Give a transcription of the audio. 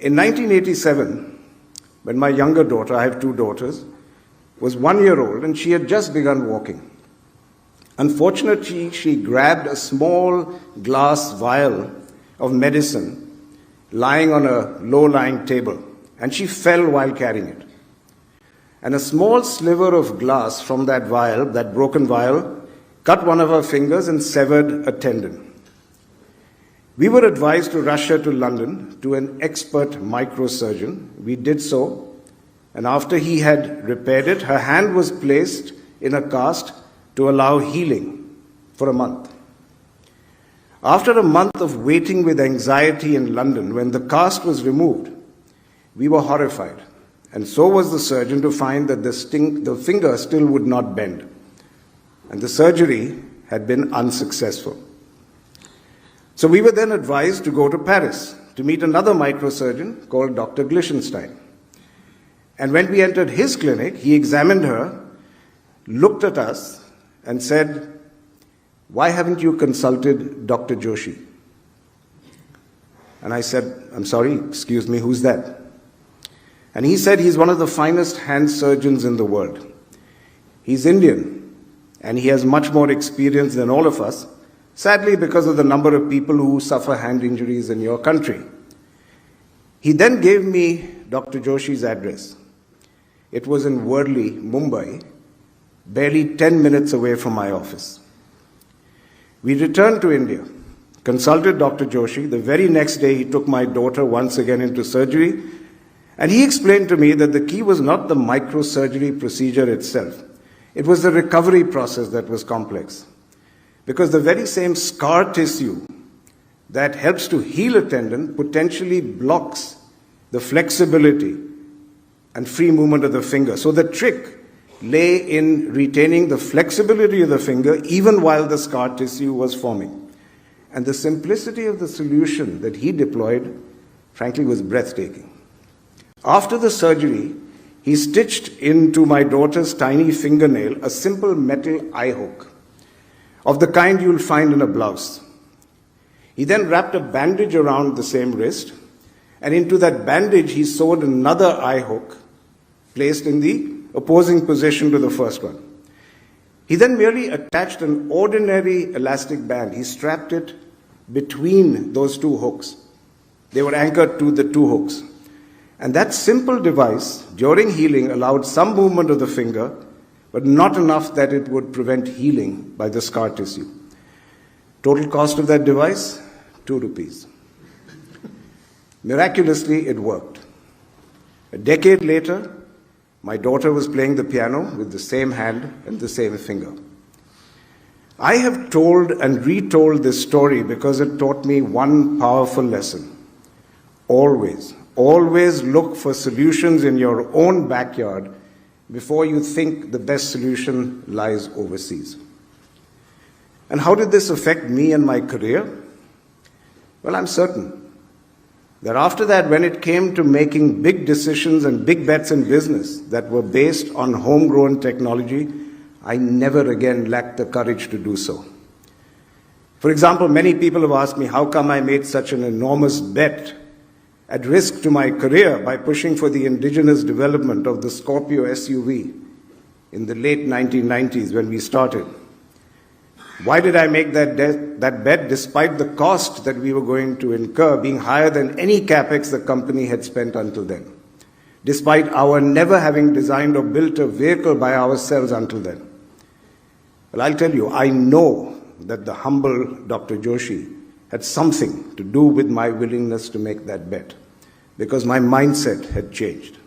In 1987, when my younger daughter, I have two daughters, was 1 year old and she had just begun walking. Unfortunately, she grabbed a small glass vial of medicine lying on a low-lying table, and she fell while carrying it. And a small sliver of glass from that vial, that broken vial, cut one of her fingers and severed a tendon. We were advised to rush her to London to an expert microsurgeon. We did so, and after he had repaired it, her hand was placed in a cast to allow healing for a month. After a month of waiting with anxiety in London, when the cast was removed, we were horrified, and so was the surgeon to find that the finger still would not bend, and the surgery had been unsuccessful. So we were then advised to go to Paris to meet another microsurgeon called Dr. Glishenstein. And when we entered his clinic, he examined her, looked at us, and said, "Why haven't you consulted Dr. Joshi?" And I said, "I'm sorry, excuse me, who's that?" And he said he's one of the finest hand surgeons in the world. He's Indian, and he has much more experience than all of us, sadly because of the number of people who suffer hand injuries in your country. He then gave me Dr. Joshi's address. It was in Worli, Mumbai, barely 10 minutes away from my office. We returned to India, consulted Dr. Joshi. The very next day, he took my daughter once again into surgery, and he explained to me that the key was not the microsurgery procedure itself. It was the recovery process that was complex. Because the very same scar tissue that helps to heal a tendon potentially blocks the flexibility and free movement of the finger. So the trick lay in retaining the flexibility of the finger even while the scar tissue was forming. And the simplicity of the solution that he deployed, frankly, was breathtaking. After the surgery, he stitched into my daughter's tiny fingernail a simple metal eye hook of the kind you'll find in a blouse. He then wrapped a bandage around the same wrist, and into that bandage he sewed another eye hook placed in the opposing position to the first one. He then merely attached an ordinary elastic band. He strapped it between those two hooks. They were anchored to the two hooks. And that simple device, during healing, allowed some movement of the finger, but not enough that it would prevent healing by the scar tissue. Total cost of that device, 2 rupees. Miraculously, it worked. A decade later, my daughter was playing the piano with the same hand and the same finger. I have told and retold this story because it taught me one powerful lesson. Always look for solutions in your own backyard before you think the best solution lies overseas. And how did this affect me and my career? Well, I'm certain that after that, when it came to making big decisions and big bets in business that were based on homegrown technology, I never again lacked the courage to do so. For example, many people have asked me how come I made such an enormous bet at risk to my career by pushing for the indigenous development of the Scorpio SUV in the late 1990s when we started. Why did I make that bet despite the cost that we were going to incur being higher than any capex the company had spent until then, despite our never having designed or built a vehicle by ourselves until then? Well, I'll tell you, I know that the humble Dr. Joshi had something to do with my willingness to make that bet, because my mindset had changed.